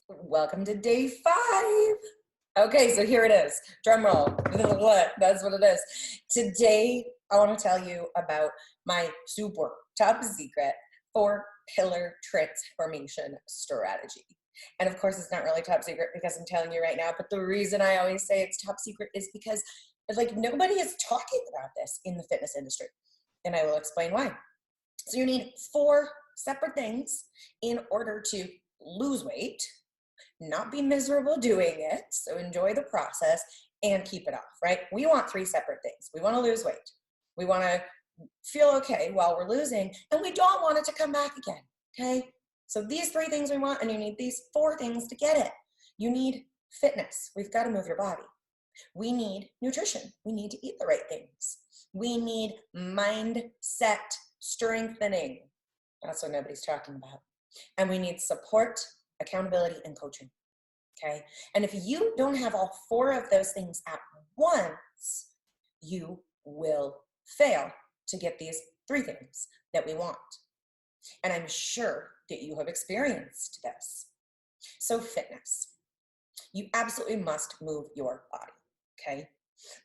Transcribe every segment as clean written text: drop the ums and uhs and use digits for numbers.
Welcome to day 5. Okay, so here it is. Drum roll. That's what it is. Today, I want to tell you about my super top secret 4-pillar transformation strategy. And of course, it's not really top secret because I'm telling you right now, but the reason I always say it's top secret is because nobody is talking about this in the fitness industry. And I will explain why. So you need 4 separate things in order to lose weight, not be miserable doing it, so enjoy the process and keep it off, right? We want 3 separate things. We want to lose weight. We want to feel okay while we're losing, and we don't want it to come back again, okay? So these 3 things we want, and you need these 4 things to get it. You need fitness. We've got to move your body. We need nutrition. We need to eat the right things. We need mindset strengthening. That's what nobody's talking about. And we need support, accountability, and coaching. Okay. And if you don't have all 4 of those things at once, you will fail to get these 3 things that we want. And I'm sure that you have experienced this. So fitness, you absolutely must move your body. Okay.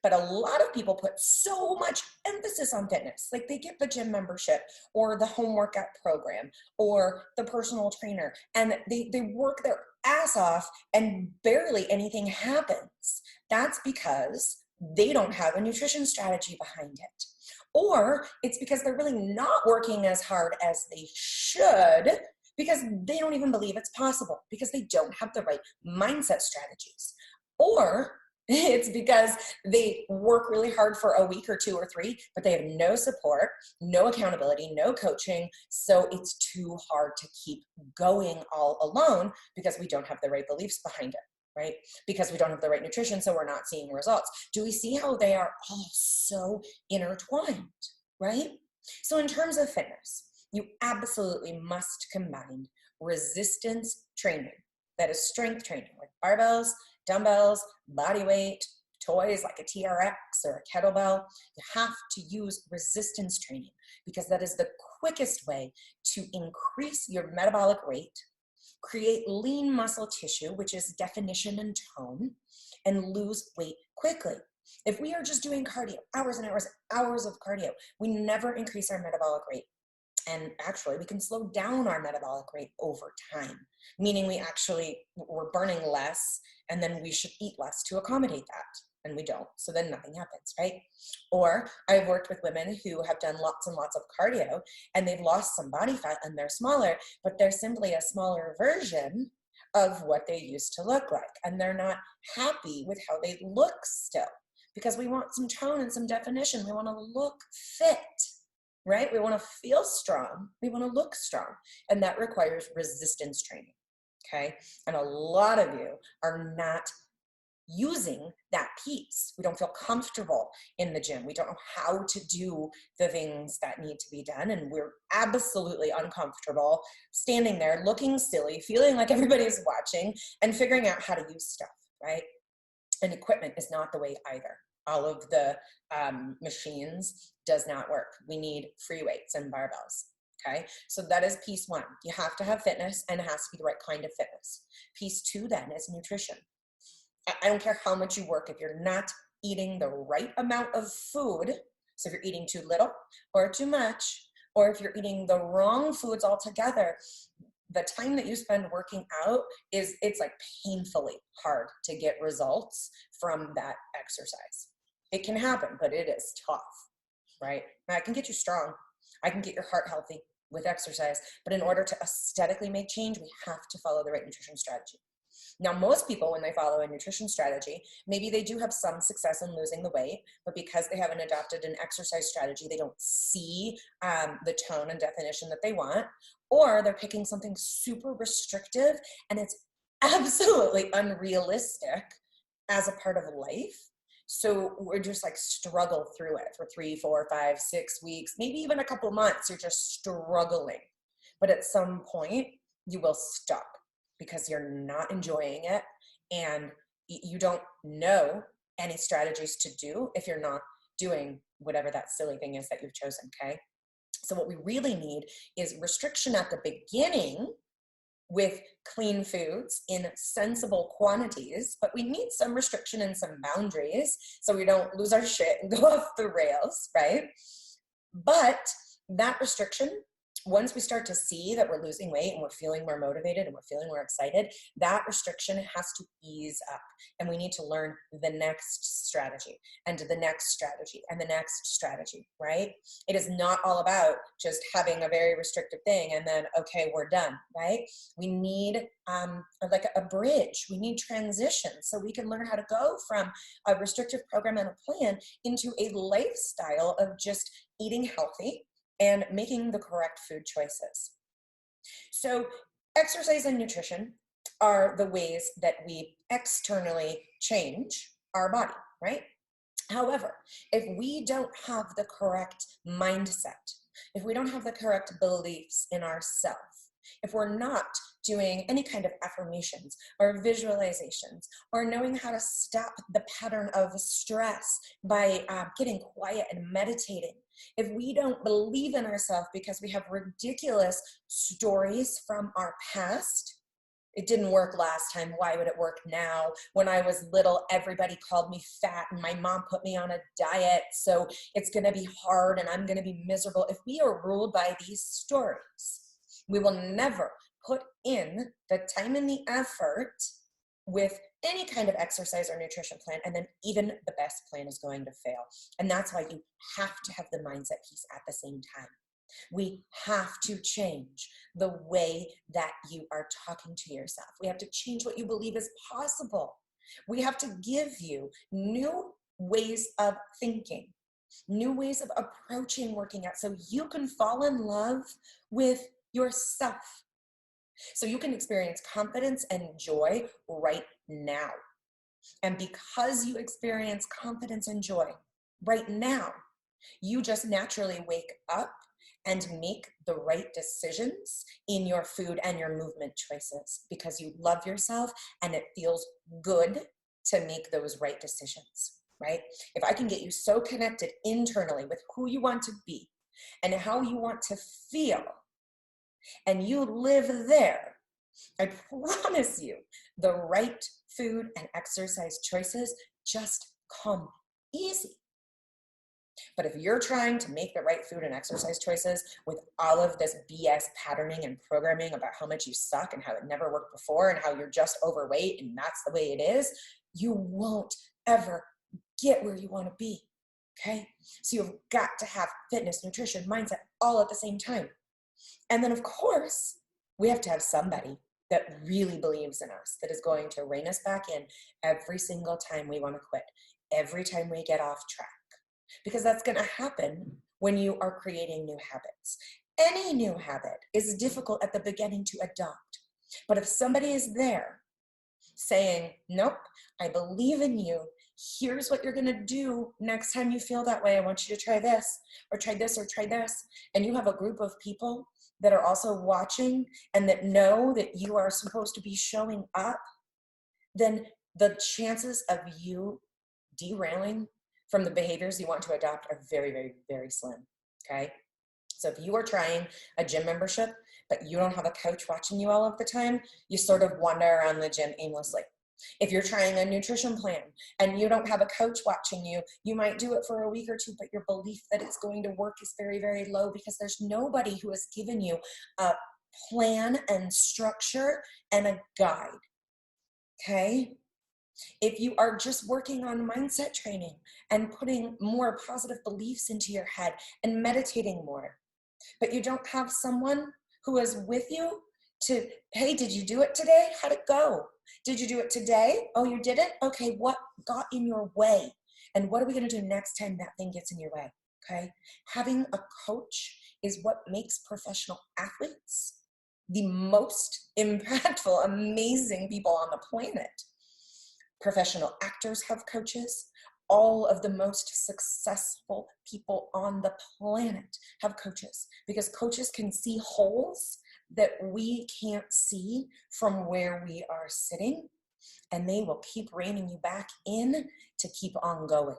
But a lot of people put so much emphasis on fitness. Like they get the gym membership or the home workout program or the personal trainer, and they work their ass off and barely anything happens. That's because they don't have a nutrition strategy behind it. Or it's because they're really not working as hard as they should because they don't even believe it's possible because they don't have the right mindset strategies. Or it's because they work really hard for a week or 2 or 3, but they have no support, no accountability, no coaching. So it's too hard to keep going all alone because we don't have the right beliefs behind it, right? Because we don't have the right nutrition, so we're not seeing results. Do we see how they are all so intertwined, right? So in terms of fitness, you absolutely must combine resistance training, that is strength training, like barbells, dumbbells, body weight, toys like a TRX or a kettlebell. You have to use resistance training because that is the quickest way to increase your metabolic rate, create lean muscle tissue, which is definition and tone, and lose weight quickly. If we are just doing cardio, hours and hours and hours of cardio, we never increase our metabolic rate. And actually, we can slow down our metabolic rate over time, meaning we're burning less, and then we should eat less to accommodate that. And we don't. So then nothing happens, right? Or I've worked with women who have done lots and lots of cardio, and they've lost some body fat, and they're smaller, but they're simply a smaller version of what they used to look like. And they're not happy with how they look still because we want some tone and some definition. We want to look fit. Right? We want to feel strong. We want to look strong. And that requires resistance training. Okay. And a lot of you are not using that piece. We don't feel comfortable in the gym. We don't know how to do the things that need to be done. And we're absolutely uncomfortable standing there looking silly, feeling like everybody's watching and figuring out how to use stuff. Right? And equipment is not the way either. All of the machines does not work. We need free weights and barbells. Okay. So that is piece 1. You have to have fitness, and it has to be the right kind of fitness. Piece 2 then is nutrition. I don't care how much you work. If you're not eating the right amount of food, so if you're eating too little or too much, or if you're eating the wrong foods altogether, the time that you spend working out it's like painfully hard to get results from that exercise. It can happen, but it is tough, right? Now, I can get you strong. I can get your heart healthy with exercise, but in order to aesthetically make change, we have to follow the right nutrition strategy. Now, most people, when they follow a nutrition strategy, maybe they do have some success in losing the weight, but because they haven't adopted an exercise strategy, they don't see the tone and definition that they want, or they're picking something super restrictive and it's absolutely unrealistic as a part of life. So we're just like struggle through it for 3, 4, 5, 6 weeks, maybe even a couple months. You're just struggling. But at some point, you will stop because you're not enjoying it and you don't know any strategies to do if you're not doing whatever that silly thing is that you've chosen, okay? So what we really need is restriction at the beginning with clean foods in sensible quantities, but we need some restriction and some boundaries so we don't lose our shit and go off the rails, right? But that restriction, once we start to see that we're losing weight and we're feeling more motivated and we're feeling more excited, that restriction has to ease up. And we need to learn the next strategy and the next strategy and the next strategy, right? It is not all about just having a very restrictive thing and then, okay, we're done, right? We need like a bridge. We need transition so we can learn how to go from a restrictive program and a plan into a lifestyle of just eating healthy and making the correct food choices. So exercise and nutrition are the ways that we externally change our body, right? However, if we don't have the correct mindset, if we don't have the correct beliefs in ourselves, if we're not doing any kind of affirmations or visualizations or knowing how to stop the pattern of stress by getting quiet and meditating, if we don't believe in ourselves because we have ridiculous stories from our past, it didn't work last time, why would it work now? When I was little, everybody called me fat and my mom put me on a diet, so it's gonna be hard and I'm gonna be miserable. If we are ruled by these stories, we will never put in the time and the effort with any kind of exercise or nutrition plan, and then even the best plan is going to fail. And that's why you have to have the mindset piece at the same time. We have to change the way that you are talking to yourself. We have to change what you believe is possible. We have to give you new ways of thinking, new ways of approaching working out so you can fall in love with yourself. So you can experience confidence and joy right now. And because you experience confidence and joy right now, you just naturally wake up and make the right decisions in your food and your movement choices because you love yourself and it feels good to make those right decisions, right? If I can get you so connected internally with who you want to be and how you want to feel, and you live there, I promise you the right food and exercise choices just come easy. But if you're trying to make the right food and exercise choices with all of this BS patterning and programming about how much you suck and how it never worked before and how you're just overweight and that's the way it is, you won't ever get where you want to be, okay? So you've got to have fitness, nutrition, mindset all at the same time. And then, of course, we have to have somebody that really believes in us, that is going to rein us back in every single time we want to quit, every time we get off track. Because that's going to happen when you are creating new habits. Any new habit is difficult at the beginning to adopt. But if somebody is there saying, nope, I believe in you, here's what you're going to do next time you feel that way. I want you to try this, or try this, or try this. And you have a group of people that are also watching and that know that you are supposed to be showing up, then the chances of you derailing from the behaviors you want to adopt are very, very, very slim, okay? So if you are trying a gym membership, but you don't have a coach watching you all of the time, you sort of wander around the gym aimlessly. If you're trying a nutrition plan and you don't have a coach watching you, you might do it for a week or two, but your belief that it's going to work is very, very low because there's nobody who has given you a plan and structure and a guide, okay? If you are just working on mindset training and putting more positive beliefs into your head and meditating more, but you don't have someone who is with you to, hey, did you do it today? How'd it go? Did you do it today? Oh, you did it? Okay, what got in your way? And what are we going to do next time that thing gets in your way? Okay? Having a coach is what makes professional athletes the most impactful, amazing people on the planet. Professional actors have coaches. All of the most successful people on the planet have coaches because coaches can see holes that we can't see from where we are sitting, and they will keep reining you back in to keep on going.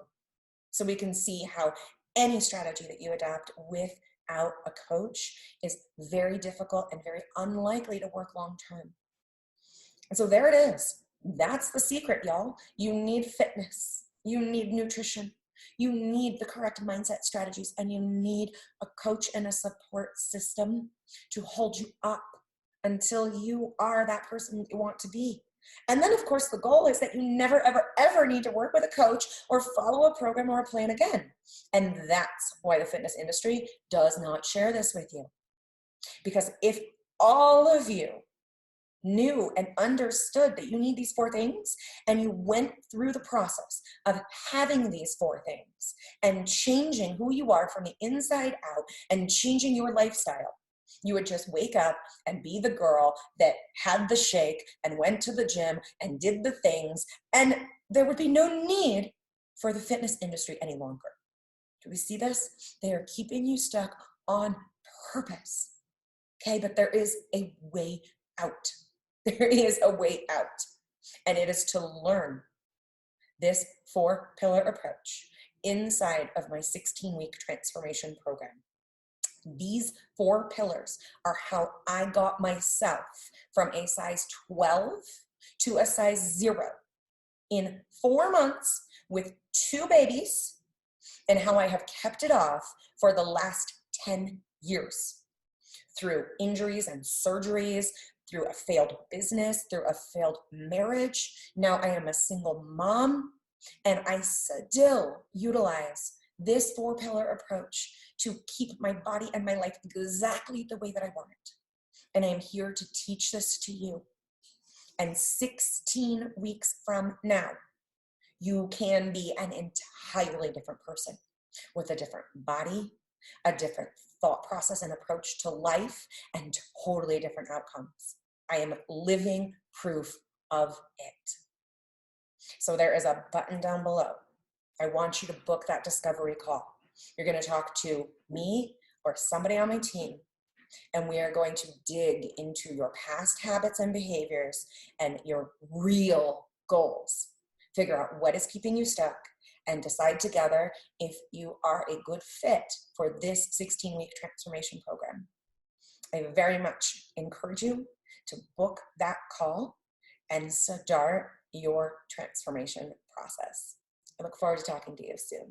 So we can see how any strategy that you adopt with without a coach is very difficult and very unlikely to work long term. And so there it is. That's the secret, y'all. You need fitness. You need nutrition. You need the correct mindset strategies, and you need a coach and a support system to hold you up until you are that person you want to be. And then, of course, the goal is that you never, ever, ever need to work with a coach or follow a program or a plan again. And that's why the fitness industry does not share this with you. Because if all of you knew and understood that you need these 4 things, and you went through the process of having these 4 things and changing who you are from the inside out and changing your lifestyle, you would just wake up and be the girl that had the shake and went to the gym and did the things, and there would be no need for the fitness industry any longer. Do we see this? They are keeping you stuck on purpose. Okay, but there is a way out. There is a way out, and it is to learn this 4-pillar approach inside of my 16-week transformation program. These 4 pillars are how I got myself from a size 12 to a size 0 in 4 months with 2 babies, and how I have kept it off for the last 10 years through injuries and surgeries, through a failed business, through a failed marriage. Now I am a single mom, and I still utilize this 4-pillar approach to keep my body and my life exactly the way that I want it. And I am here to teach this to you. And 16 weeks from now, you can be an entirely different person with a different body, a different thought process and approach to life, and totally different outcomes. I am living proof of it. So there is a button down below. I want you to book that discovery call. You're going to talk to me or somebody on my team, and we are going to dig into your past habits and behaviors and your real goals. Figure out what is keeping you stuck and decide together if you are a good fit for this 16-week transformation program. I very much encourage you to book that call and start your transformation process. I look forward to talking to you soon.